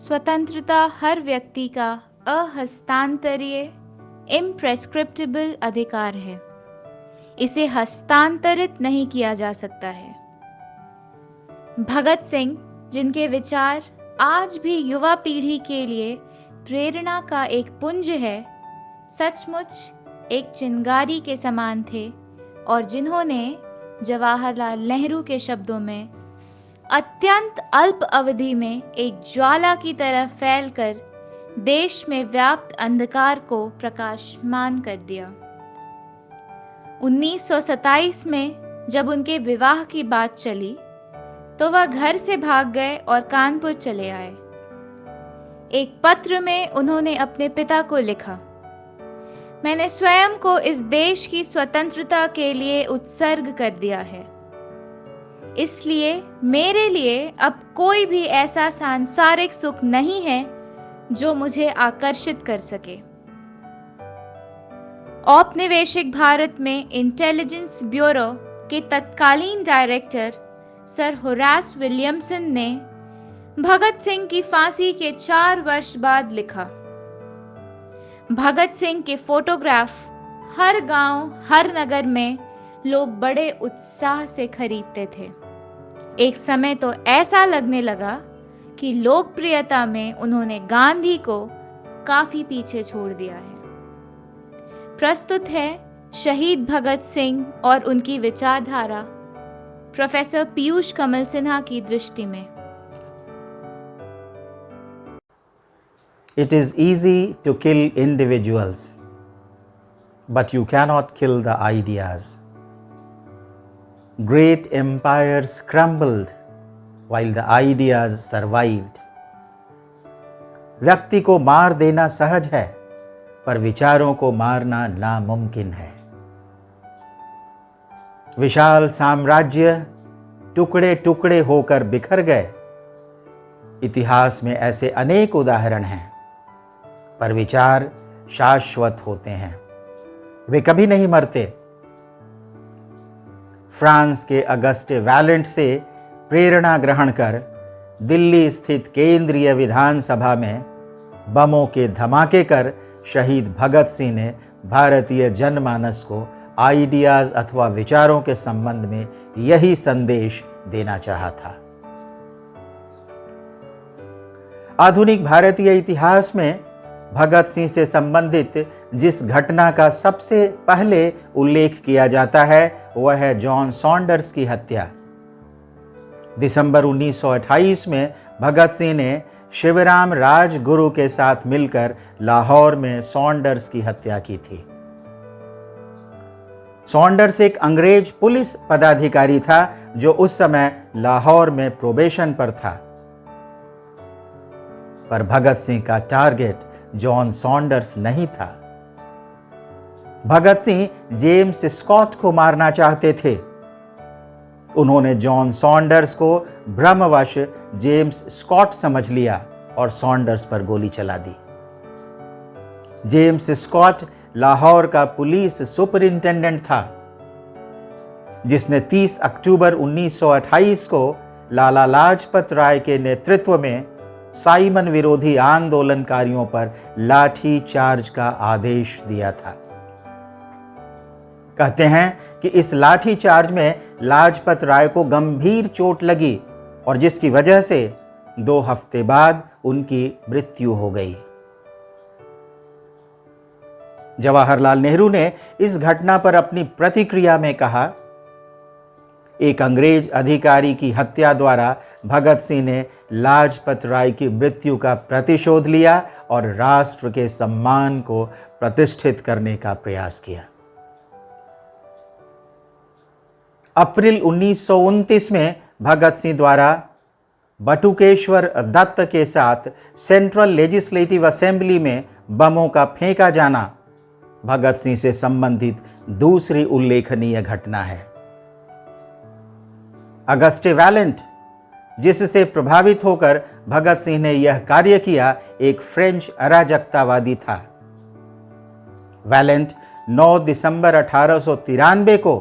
स्वतंत्रता हर व्यक्ति का अहस्तांतरीय इम्प्रेस्क्रिप्टिबल अधिकार है। इसे हस्तांतरित नहीं किया जा सकता है। भगत सिंह, जिनके विचार आज भी युवा पीढ़ी के लिए प्रेरणा का एक पुंज है, सचमुच एक चिंगारी के समान थे और जिन्होंने जवाहरलाल नेहरू के शब्दों में अत्यंत अल्प अवधि में एक ज्वाला की तरह फैलकर देश में व्याप्त अंधकार को प्रकाशमान कर दिया। 1927 में जब उनके विवाह की बात चली तो वह घर से भाग गए और कानपुर चले आए। एक पत्र में उन्होंने अपने पिता को लिखा, मैंने स्वयं को इस देश की स्वतंत्रता के लिए उत्सर्ग कर दिया है, इसलिए मेरे लिए अब कोई भी ऐसा सांसारिक सुख नहीं है जो मुझे आकर्षित कर सके। औपनिवेशिक भारत में इंटेलिजेंस ब्यूरो के तत्कालीन डायरेक्टर सर होरास विलियमसन ने भगत सिंह की फांसी के 4 वर्ष बाद लिखा, भगत सिंह के फोटोग्राफ हर गांव, हर नगर में लोग बड़े उत्साह से खरीदते थे। एक समय तो ऐसा लगने लगा कि लोकप्रियता में उन्होंने गांधी को काफी पीछे छोड़ दिया है। प्रस्तुत है शहीद भगत सिंह और उनकी विचारधारा प्रोफेसर पीयूष कमल सिन्हा की दृष्टि में। It is easy to kill individuals, but you cannot kill the ideas. Great empires crumbled while the ideas survived. व्यक्ति को मार देना सहज है, पर विचारों को मारना नामुमकिन है। विशाल साम्राज्य टुकड़े टुकड़े होकर बिखर गए। इतिहास में ऐसे अनेक उदाहरण हैं, पर विचार शाश्वत होते हैं, वे कभी नहीं मरते। फ्रांस के अगस्टे वैलेंट से प्रेरणा ग्रहण कर दिल्ली स्थित केंद्रीय विधानसभा में बमों के धमाके कर शहीद भगत सिंह ने भारतीय जनमानस को आइडियाज अथवा विचारों के संबंध में यही संदेश देना चाहा था। आधुनिक भारतीय इतिहास में भगत सिंह से संबंधित जिस घटना का सबसे पहले उल्लेख किया जाता है वह है जॉन सॉन्डर्स की हत्या। दिसंबर 1928 में भगत सिंह ने शिवराम राजगुरु के साथ मिलकर लाहौर में सॉन्डर्स की हत्या की थी। सॉन्डर्स एक अंग्रेज पुलिस पदाधिकारी था जो उस समय लाहौर में प्रोबेशन पर था, पर भगत सिंह का टारगेट जॉन सॉन्डर्स नहीं था। भगत सिंह जेम्स स्कॉट को मारना चाहते थे। उन्होंने जॉन सॉन्डर्स को भ्रमवश जेम्स स्कॉट समझ लिया और सॉन्डर्स पर गोली चला दी। जेम्स स्कॉट लाहौर का पुलिस सुपरिंटेंडेंट था, जिसने 30 अक्टूबर 1928 को लाला लाजपत राय के नेतृत्व में साइमन विरोधी आंदोलनकारियों पर लाठी चार्ज का आदेश दिया था। कहते हैं कि इस लाठी चार्ज में लाजपत राय को गंभीर चोट लगी और जिसकी वजह से 2 हफ्ते बाद उनकी मृत्यु हो गई। जवाहरलाल नेहरू ने इस घटना पर अपनी प्रतिक्रिया में कहा, एक अंग्रेज अधिकारी की हत्या द्वारा भगत सिंह ने लाजपत राय की मृत्यु का प्रतिशोध लिया और राष्ट्र के सम्मान को प्रतिष्ठित करने का प्रयास किया। अप्रैल 1929 में भगत सिंह द्वारा बटुकेश्वर दत्त के साथ सेंट्रल लेजिस्लेटिव असेंबली में बमों का फेंका जाना भगत सिंह से संबंधित दूसरी उल्लेखनीय घटना है। अगस्टे वैलेंट, जिससे प्रभावित होकर भगत सिंह ने यह कार्य किया, एक फ्रेंच अराजकतावादी था। वैलेंट 9 दिसंबर 1893 को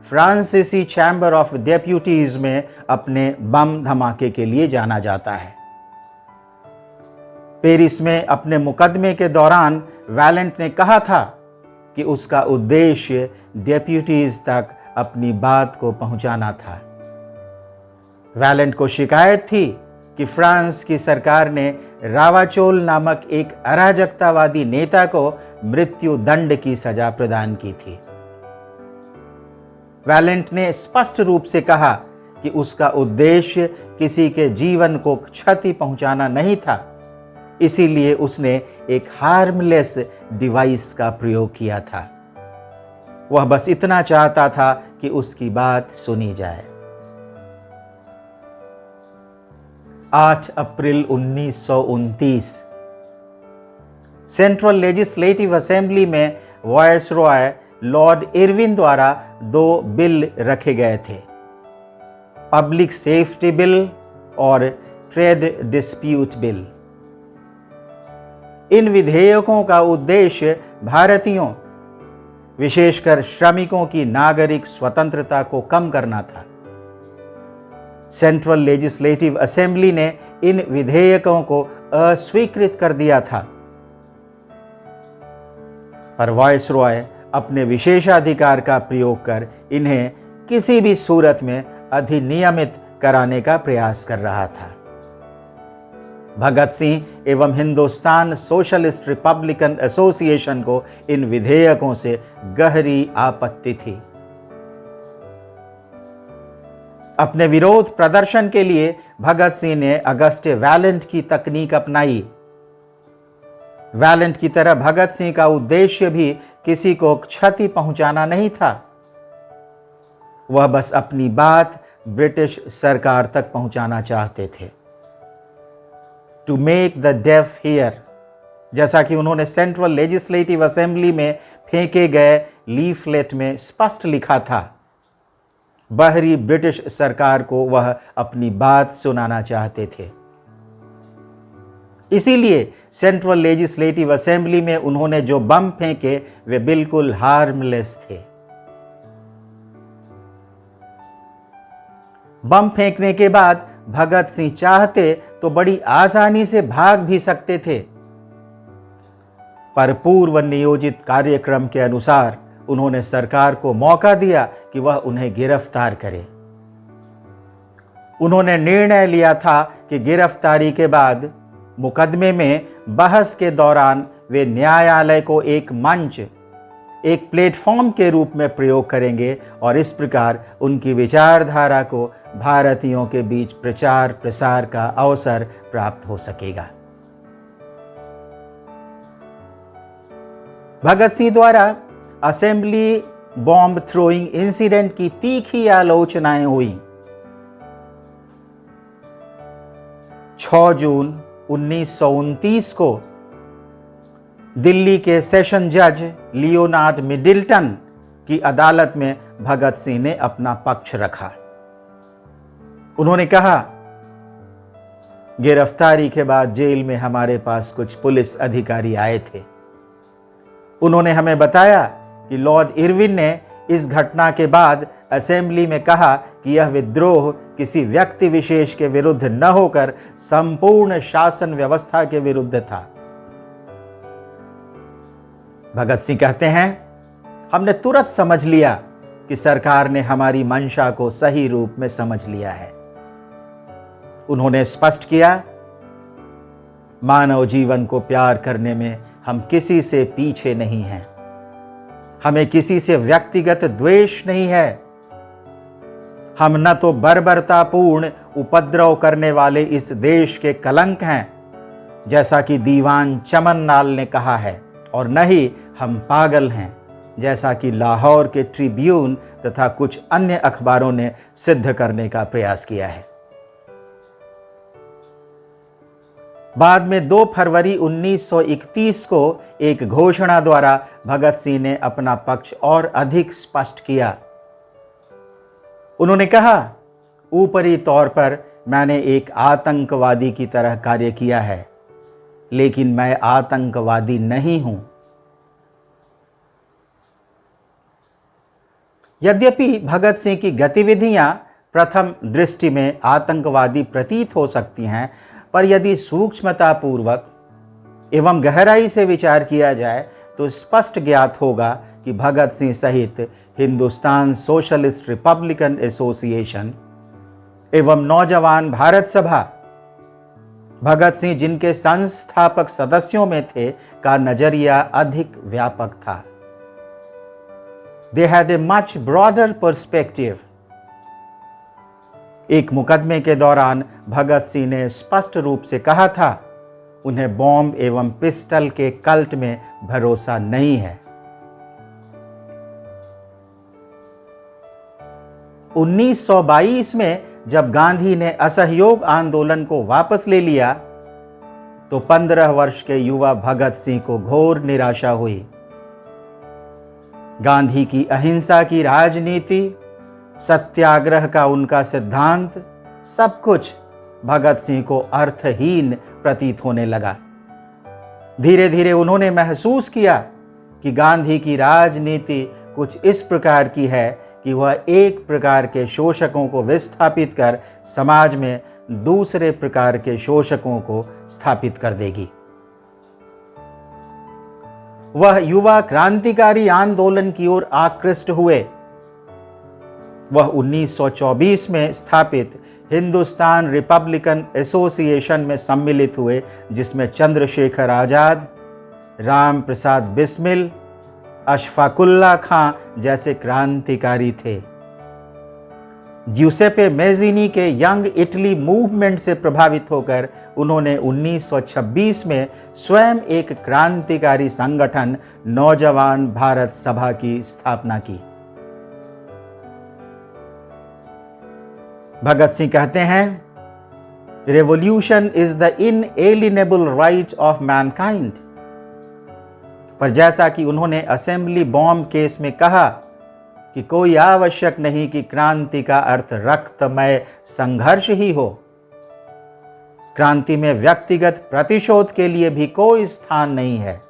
फ्रांसीसी चैम्बर ऑफ डेप्यूटीज में अपने बम धमाके के लिए जाना जाता है। पेरिस में अपने मुकदमे के दौरान वैलेंट ने कहा था कि उसका उद्देश्य डेप्यूटीज तक अपनी बात को पहुंचाना था। वैलेंट को शिकायत थी कि फ्रांस की सरकार ने रावाचोल नामक एक अराजकतावादी नेता को मृत्यु दंड की सजा प्रदान की थी। वैलेंट ने स्पष्ट रूप से कहा कि उसका उद्देश्य किसी के जीवन को क्षति पहुंचाना नहीं था, इसीलिए उसने एक हार्मलेस डिवाइस का प्रयोग किया था। वह बस इतना चाहता था कि उसकी बात सुनी जाए। 8 अप्रैल 1929 सेंट्रल लेजिस्लेटिव असेंबली में वायसरॉय लॉर्ड इरविन द्वारा 2 बिल रखे गए थे, पब्लिक सेफ्टी बिल और ट्रेड डिस्प्यूट बिल। इन विधेयकों का उद्देश्य भारतीयों, विशेषकर श्रमिकों की नागरिक स्वतंत्रता को कम करना था। सेंट्रल लेजिस्लेटिव असेंबली ने इन विधेयकों को अस्वीकृत कर दिया था, पर वायसरॉय अपने विशेषाधिकार का प्रयोग कर इन्हें किसी भी सूरत में अधिनियमित कराने का प्रयास कर रहा था। भगत सिंह एवं हिंदुस्तान सोशलिस्ट रिपब्लिकन एसोसिएशन को इन विधेयकों से गहरी आपत्ति थी। अपने विरोध प्रदर्शन के लिए भगत सिंह ने अगस्टे वैलेंट की तकनीक अपनाई। वैलेंट की तरह भगत सिंह का उद्देश्य भी किसी को क्षति पहुंचाना नहीं था। वह बस अपनी बात ब्रिटिश सरकार तक पहुंचाना चाहते थे। To make the deaf hear, जैसा कि उन्होंने सेंट्रल लेजिस्लेटिव असेंबली में फेंके गए लीफलेट में स्पष्ट लिखा था। बाहरी ब्रिटिश सरकार को वह अपनी बात सुनाना चाहते थे। इसीलिए सेंट्रल लेजिस्लेटिव असेंबली में उन्होंने जो बम फेंके वे बिल्कुल हार्मलेस थे। बम फेंकने के बाद भगत सिंह चाहते तो बड़ी आसानी से भाग भी सकते थे, पर पूर्व नियोजित कार्यक्रम के अनुसार उन्होंने सरकार को मौका दिया कि वह उन्हें गिरफ्तार करे। उन्होंने निर्णय लिया था कि गिरफ्तारी के बाद मुकदमे में बहस के दौरान वे न्यायालय को एक मंच, एक प्लेटफॉर्म के रूप में प्रयोग करेंगे और इस प्रकार उनकी विचारधारा को भारतीयों के बीच प्रचार प्रसार का अवसर प्राप्त हो सकेगा। भगत सिंह द्वारा असेंबली बॉम्ब थ्रोइंग इंसिडेंट की तीखी आलोचनाएं हुई। 6 जून 1929 को दिल्ली के सेशन जज लियोनार्ड मिडिल्टन की अदालत में भगत सिंह ने अपना पक्ष रखा। उन्होंने कहा, गिरफ्तारी के बाद जेल में हमारे पास कुछ पुलिस अधिकारी आए थे। उन्होंने हमें बताया कि लॉर्ड इरविन ने इस घटना के बाद असेंबली में कहा कि यह विद्रोह किसी व्यक्ति विशेष के विरुद्ध न होकर संपूर्ण शासन व्यवस्था के विरुद्ध था। भगत सिंह कहते हैं, हमने तुरंत समझ लिया कि सरकार ने हमारी मंशा को सही रूप में समझ लिया है। उन्होंने स्पष्ट किया, मानव जीवन को प्यार करने में हम किसी से पीछे नहीं हैं। हमें किसी से व्यक्तिगत द्वेष नहीं है। हम न तो बर्बरतापूर्ण उपद्रव करने वाले इस देश के कलंक हैं, जैसा कि दीवान चमन लाल ने कहा है, और न ही हम पागल हैं, जैसा कि लाहौर के ट्रिब्यून तथा कुछ अन्य अखबारों ने सिद्ध करने का प्रयास किया है। बाद में 2 फरवरी 1931 को एक घोषणा द्वारा भगत सिंह ने अपना पक्ष और अधिक स्पष्ट किया। उन्होंने कहा, ऊपरी तौर पर मैंने एक आतंकवादी की तरह कार्य किया है, लेकिन मैं आतंकवादी नहीं हूं। यद्यपि भगत सिंह की गतिविधियां प्रथम दृष्टि में आतंकवादी प्रतीत हो सकती हैं, पर यदि सूक्ष्मतापूर्वक एवं गहराई से विचार किया जाए तो स्पष्ट ज्ञात होगा कि भगत सिंह सहित हिंदुस्तान सोशलिस्ट रिपब्लिकन एसोसिएशन एवं नौजवान भारत सभा, भगत सिंह जिनके संस्थापक सदस्यों में थे, का नजरिया अधिक व्यापक था। They had a much broader perspective. एक मुकदमे के दौरान भगत सिंह ने स्पष्ट रूप से कहा था, उन्हें बॉम्ब एवं पिस्टल के कल्ट में भरोसा नहीं है। 1922 में जब गांधी ने असहयोग आंदोलन को वापस ले लिया तो 15 वर्ष के युवा भगत सिंह को घोर निराशा हुई। गांधी की अहिंसा की राजनीति, सत्याग्रह का उनका सिद्धांत, सब कुछ भगत सिंह को अर्थहीन प्रतीत होने लगा। धीरे धीरे उन्होंने महसूस किया कि गांधी की राजनीति कुछ इस प्रकार की है कि वह एक प्रकार के शोषकों को विस्थापित कर समाज में दूसरे प्रकार के शोषकों को स्थापित कर देगी। वह युवा क्रांतिकारी आंदोलन की ओर आकृष्ट हुए। वह 1924 में स्थापित हिंदुस्तान रिपब्लिकन एसोसिएशन में सम्मिलित हुए, जिसमें चंद्रशेखर आजाद, राम प्रसाद बिस्मिल, अशफाकुल्ला खां जैसे क्रांतिकारी थे। ज्यूसेppe मैज़ीनी के यंग इटली मूवमेंट से प्रभावित होकर उन्होंने 1926 में स्वयं एक क्रांतिकारी संगठन नौजवान भारत सभा की स्थापना की। भगत सिंह कहते हैं, revolution is the inalienable right of mankind. पर जैसा कि उन्होंने असेंबली बॉम्ब केस में कहा कि कोई आवश्यक नहीं कि क्रांति का अर्थ रक्तमय संघर्ष ही हो, क्रांति में व्यक्तिगत प्रतिशोध के लिए भी कोई स्थान नहीं है।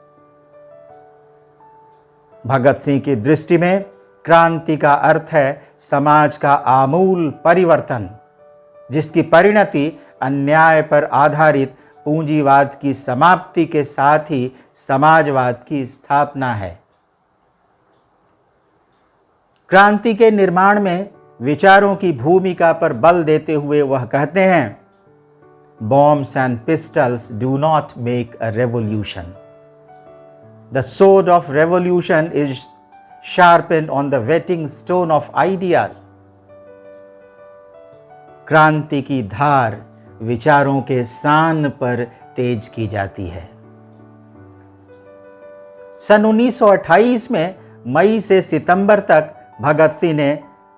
भगत सिंह की दृष्टि में क्रांति का अर्थ है समाज का आमूल परिवर्तन, जिसकी परिणति अन्याय पर आधारित पूंजीवाद की समाप्ति के साथ ही समाजवाद की स्थापना है। क्रांति के निर्माण में विचारों की भूमिका पर बल देते हुए वह कहते हैं, bombs and pistols do not make a revolution. The sword of revolution is sharpened on the whetting stone of ideas. क्रांति की धार विचारों के सान पर तेज की जाती है। सन 1928 में मई से सितंबर तक भगत सिंह ने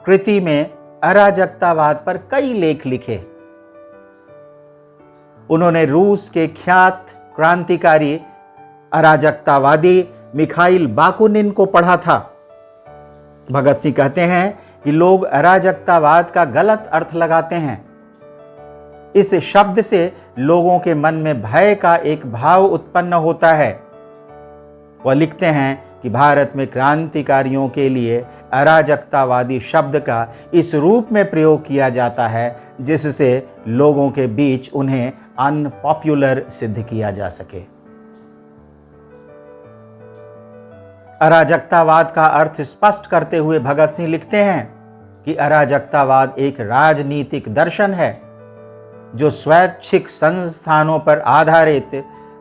कृति में अराजकतावाद पर कई लेख लिखे। उन्होंने रूस के ख्यात क्रांतिकारी अराजकतावादी मिखाइल बाकुनिन को पढ़ा था। भगत सिंह कहते हैं कि लोग अराजकतावाद का गलत अर्थ लगाते हैं। इस शब्द से लोगों के मन में भय का एक भाव उत्पन्न होता है। वह लिखते हैं कि भारत में क्रांतिकारियों के लिए अराजकतावादी शब्द का इस रूप में प्रयोग किया जाता है जिससे लोगों के बीच उन्हें अनपॉपुलर सिद्ध किया जा सके। अराजकतावाद का अर्थ स्पष्ट करते हुए भगत सिंह लिखते हैं कि अराजकतावाद एक राजनीतिक दर्शन है जो स्वैच्छिक संस्थानों पर आधारित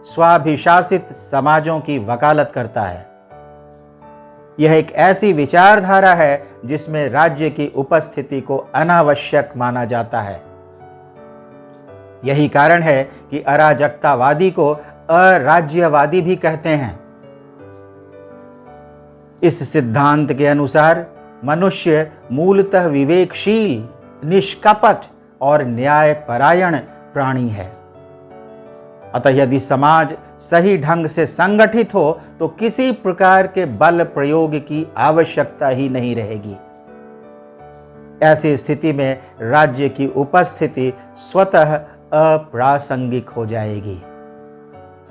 स्वाभिशासित समाजों की वकालत करता है। यह एक ऐसी विचारधारा है जिसमें राज्य की उपस्थिति को अनावश्यक माना जाता है। यही कारण है कि अराजकतावादी को अराज्यवादी भी कहते हैं। इस सिद्धांत के अनुसार मनुष्य मूलतः विवेकशील, निष्कपट और न्यायपरायण प्राणी है। अतः यदि समाज सही ढंग से संगठित हो तो किसी प्रकार के बल प्रयोग की आवश्यकता ही नहीं रहेगी। ऐसी स्थिति में राज्य की उपस्थिति स्वतः अप्रासंगिक हो जाएगी।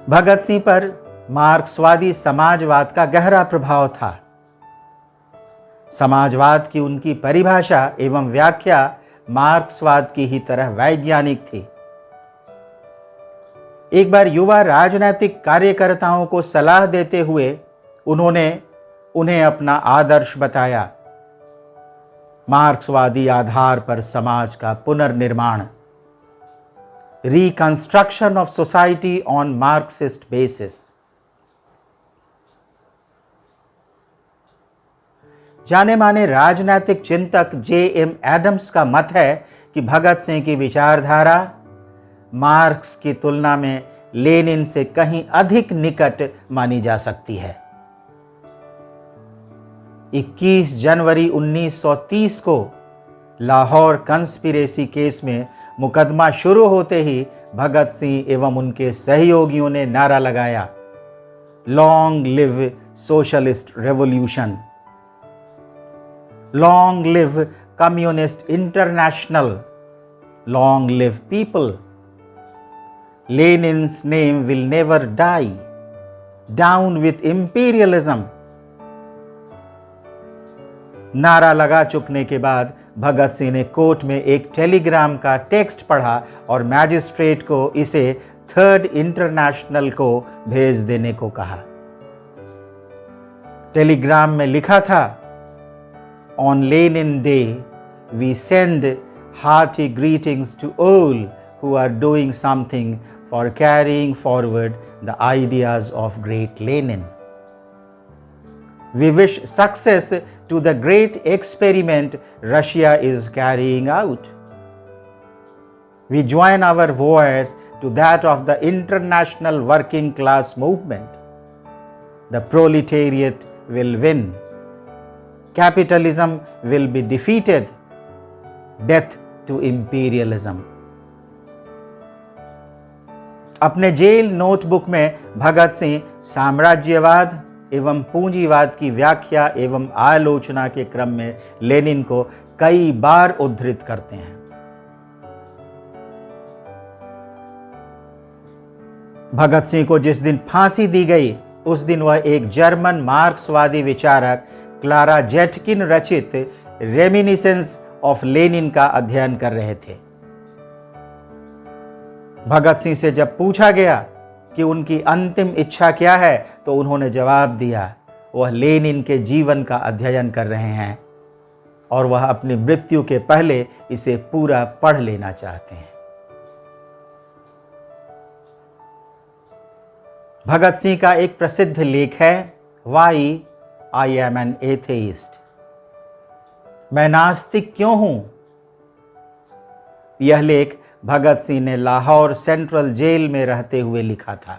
भगत सिंह पर मार्क्सवादी समाजवाद का गहरा प्रभाव था। समाजवाद की उनकी परिभाषा एवं व्याख्या मार्क्सवाद की ही तरह वैज्ञानिक थी। एक बार युवा राजनीतिक कार्यकर्ताओं को सलाह देते हुए उन्होंने उन्हें अपना आदर्श बताया, मार्क्सवादी आधार पर समाज का पुनर्निर्माण, reconstruction of society on Marxist basis. जाने माने राजनीतिक चिंतक J.M. एडम्स का मत है कि भगत सिंह की विचारधारा मार्क्स की तुलना में लेनिन से कहीं अधिक निकट मानी जा सकती है। 21 जनवरी 1930 को लाहौर कंस्पिरेसी केस में मुकदमा शुरू होते ही भगत सिंह एवं उनके सहयोगियों ने नारा लगाया, long live socialist revolution, long live communist international, long live people, Lenin's name will never die, down with imperialism. नारा लगा चुकने के बाद भगत सिंह ने कोर्ट में एक टेलीग्राम का टेक्स्ट पढ़ा और मैजिस्ट्रेट को इसे थर्ड इंटरनेशनल को भेज देने को कहा। टेलीग्राम में लिखा था, on Lenin day we send hearty greetings to all who are doing something for carrying forward the ideas of great Lenin. We wish success to the great experiment Russia is carrying out. We join our voice to that of the international working class movement. The proletariat will win. Capitalism will be defeated. Death to imperialism. अपने jail notebook में भगत सिंह साम्राज्यवाद एवं पूंजीवाद की व्याख्या एवं आलोचना के क्रम में लेनिन को कई बार उद्धृत करते हैं। भगत सिंह को जिस दिन फांसी दी गई उस दिन वह एक जर्मन मार्क्सवादी विचारक क्लारा जेटकिन रचित रेमिनिसेंस ऑफ लेनिन का अध्ययन कर रहे थे। भगत सिंह से जब पूछा गया कि उनकी अंतिम इच्छा क्या है तो उन्होंने जवाब दिया, वह लेनिन के जीवन का अध्ययन कर रहे हैं और वह अपनी मृत्यु के पहले इसे पूरा पढ़ लेना चाहते हैं। भगत सिंह का एक प्रसिद्ध लेख है, why I am an atheist, मैं नास्तिक क्यों हूं। यह लेख भगत सिंह ने लाहौर सेंट्रल जेल में रहते हुए लिखा था।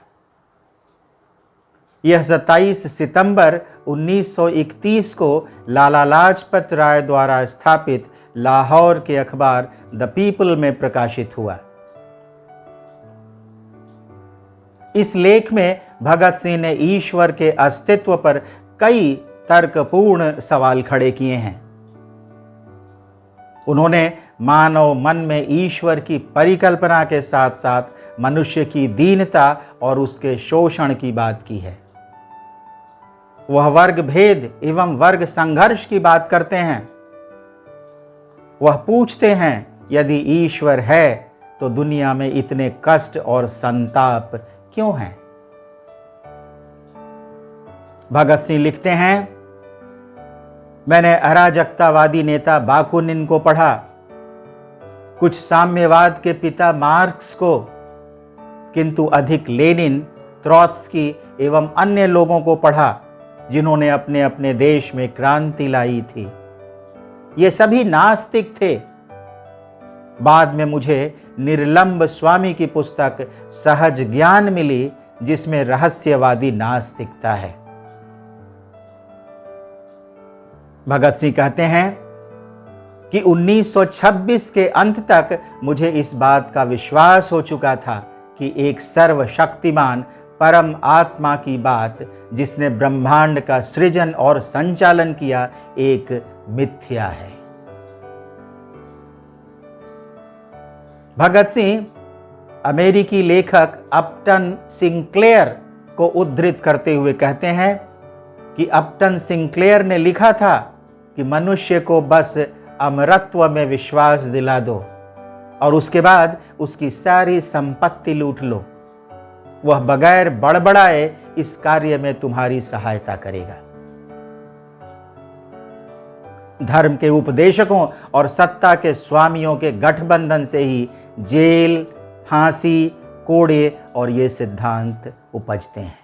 यह 27 सितंबर 1931 को लाला लाजपत राय द्वारा स्थापित लाहौर के अखबार द पीपल में प्रकाशित हुआ। इस लेख में भगत सिंह ने ईश्वर के अस्तित्व पर कई तर्कपूर्ण सवाल खड़े किए हैं। उन्होंने मानव मन में ईश्वर की परिकल्पना के साथ साथ मनुष्य की दीनता और उसके शोषण की बात की है। वह वर्ग भेद एवं वर्ग संघर्ष की बात करते हैं। वह पूछते हैं, यदि ईश्वर है तो दुनिया में इतने कष्ट और संताप क्यों हैं। भगत सिंह लिखते हैं, मैंने अराजकतावादी नेता बाकुनिन को पढ़ा, कुछ साम्यवाद के पिता मार्क्स को, किंतु अधिक लेनिन, ट्रोत्स्की एवं अन्य लोगों को पढ़ा जिन्होंने अपने अपने देश में क्रांति लाई थी। ये सभी नास्तिक थे। बाद में मुझे निर्लंब स्वामी की पुस्तक सहज ज्ञान मिली जिसमें रहस्यवादी नास्तिकता है। भगत सिंह कहते हैं कि 1926 के अंत तक मुझे इस बात का विश्वास हो चुका था कि एक सर्वशक्तिमान परम आत्मा की बात जिसने ब्रह्मांड का सृजन और संचालन किया एक मिथ्या है। भगत सिंह अमेरिकी लेखक अपटन सिंक्लेयर को उद्धृत करते हुए कहते हैं कि अपटन सिंक्लेयर ने लिखा था कि मनुष्य को बस अमरत्व में विश्वास दिला दो और उसके बाद उसकी सारी संपत्ति लूट लो। वह बगैर बड़बड़ाए इस कार्य में तुम्हारी सहायता करेगा। धर्म के उपदेशकों और सत्ता के स्वामियों के गठबंधन से ही जेल, फांसी, कोड़े और ये सिद्धांत उपजते हैं।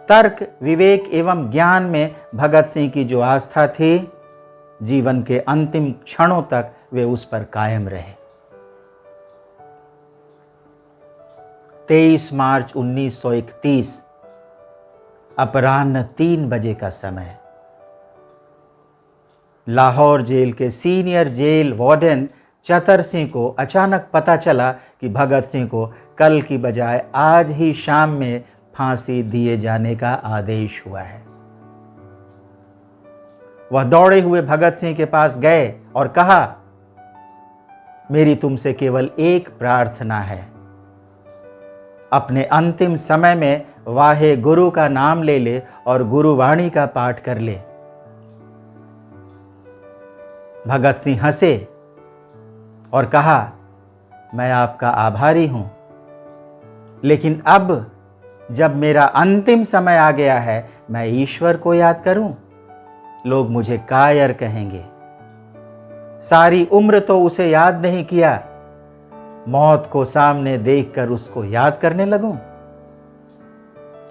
तर्क, विवेक एवं ज्ञान में भगत सिंह की जो आस्था थी, जीवन के अंतिम क्षणों तक वे उस पर कायम रहे। 23 मार्च 1931 अपराह्न 3 बजे का समय, लाहौर जेल के सीनियर जेल वार्डन चतर सिंह को अचानक पता चला कि भगत सिंह को कल की बजाय आज ही शाम में फांसी दिए जाने का आदेश हुआ है। वह दौड़े हुए भगत सिंह के पास गए और कहा, मेरी तुमसे केवल एक प्रार्थना है, अपने अंतिम समय में वाहे गुरु का नाम ले ले और गुरुवाणी का पाठ कर ले। भगत सिंह हंसे और कहा, मैं आपका आभारी हूं, लेकिन अब जब मेरा अंतिम समय आ गया है, मैं ईश्वर को याद करूं, लोग मुझे कायर कहेंगे। सारी उम्र तो उसे याद नहीं किया, मौत को सामने देखकर उसको याद करने लगूं।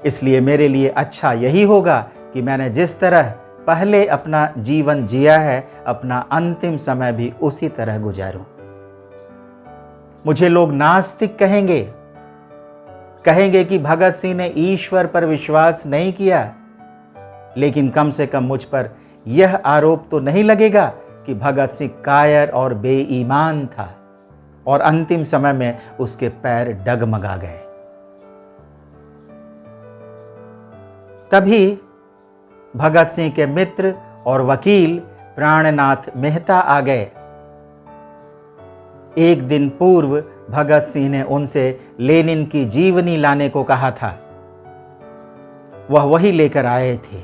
इसलिए मेरे लिए अच्छा यही होगा कि मैंने जिस तरह पहले अपना जीवन जिया है, अपना अंतिम समय भी उसी तरह गुजारूं। मुझे लोग नास्तिक कहेंगे कि भगत सिंह ने ईश्वर पर विश्वास नहीं किया, लेकिन कम से कम मुझ पर यह आरोप तो नहीं लगेगा कि भगत सिंह कायर और बेईमान था और अंतिम समय में उसके पैर डगमगा गए। तभी भगत सिंह के मित्र और वकील प्राणनाथ मेहता आ गए। एक दिन पूर्व भगत सिंह ने उनसे लेनिन की जीवनी लाने को कहा था, वह वही लेकर आए थे।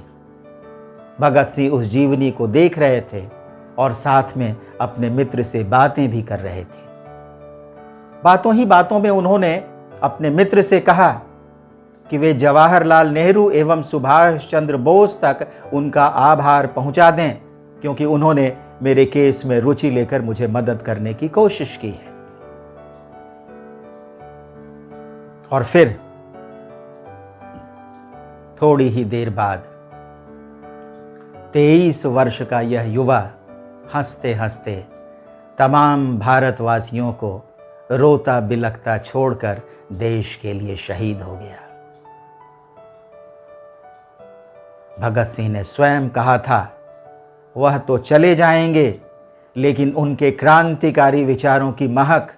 भगत सिंह उस जीवनी को देख रहे थे और साथ में अपने मित्र से बातें भी कर रहे थे। बातों ही बातों में उन्होंने अपने मित्र से कहा कि वे जवाहरलाल नेहरू एवं सुभाष चंद्र बोस तक उनका आभार पहुंचा दें, क्योंकि उन्होंने मेरे केस में रुचि लेकर मुझे मदद करने की कोशिश की है। और फिर थोड़ी ही देर बाद 23 वर्ष का यह युवा हंसते हंसते तमाम भारतवासियों को रोता बिलखता छोड़कर देश के लिए शहीद हो गया। भगत सिंह ने स्वयं कहा था, वह तो चले जाएंगे, लेकिन उनके क्रांतिकारी विचारों की महक,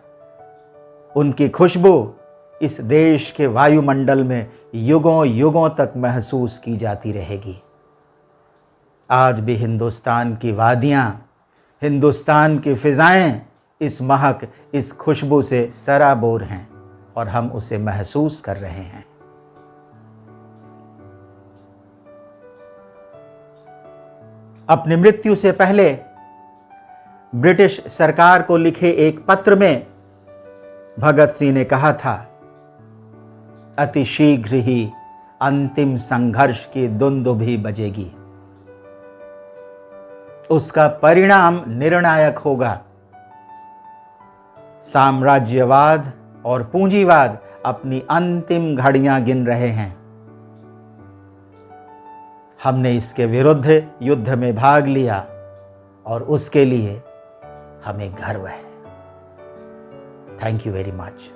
उनकी खुशबू इस देश के वायुमंडल में युगों युगों तक महसूस की जाती रहेगी। आज भी हिंदुस्तान की वादियां, हिंदुस्तान की फिजाएं इस महक, इस खुशबू से सराबोर हैं और हम उसे महसूस कर रहे हैं। अपनी मृत्यु से पहले ब्रिटिश सरकार को लिखे एक पत्र में भगत सिंह ने कहा था, अति शीघ्र ही अंतिम संघर्ष की दुंदुभी बजेगी, उसका परिणाम निर्णायक होगा। साम्राज्यवाद और पूंजीवाद अपनी अंतिम घड़ियां गिन रहे हैं। हमने इसके विरुद्ध युद्ध में भाग लिया और उसके लिए हमें गर्व है। Thank you very much.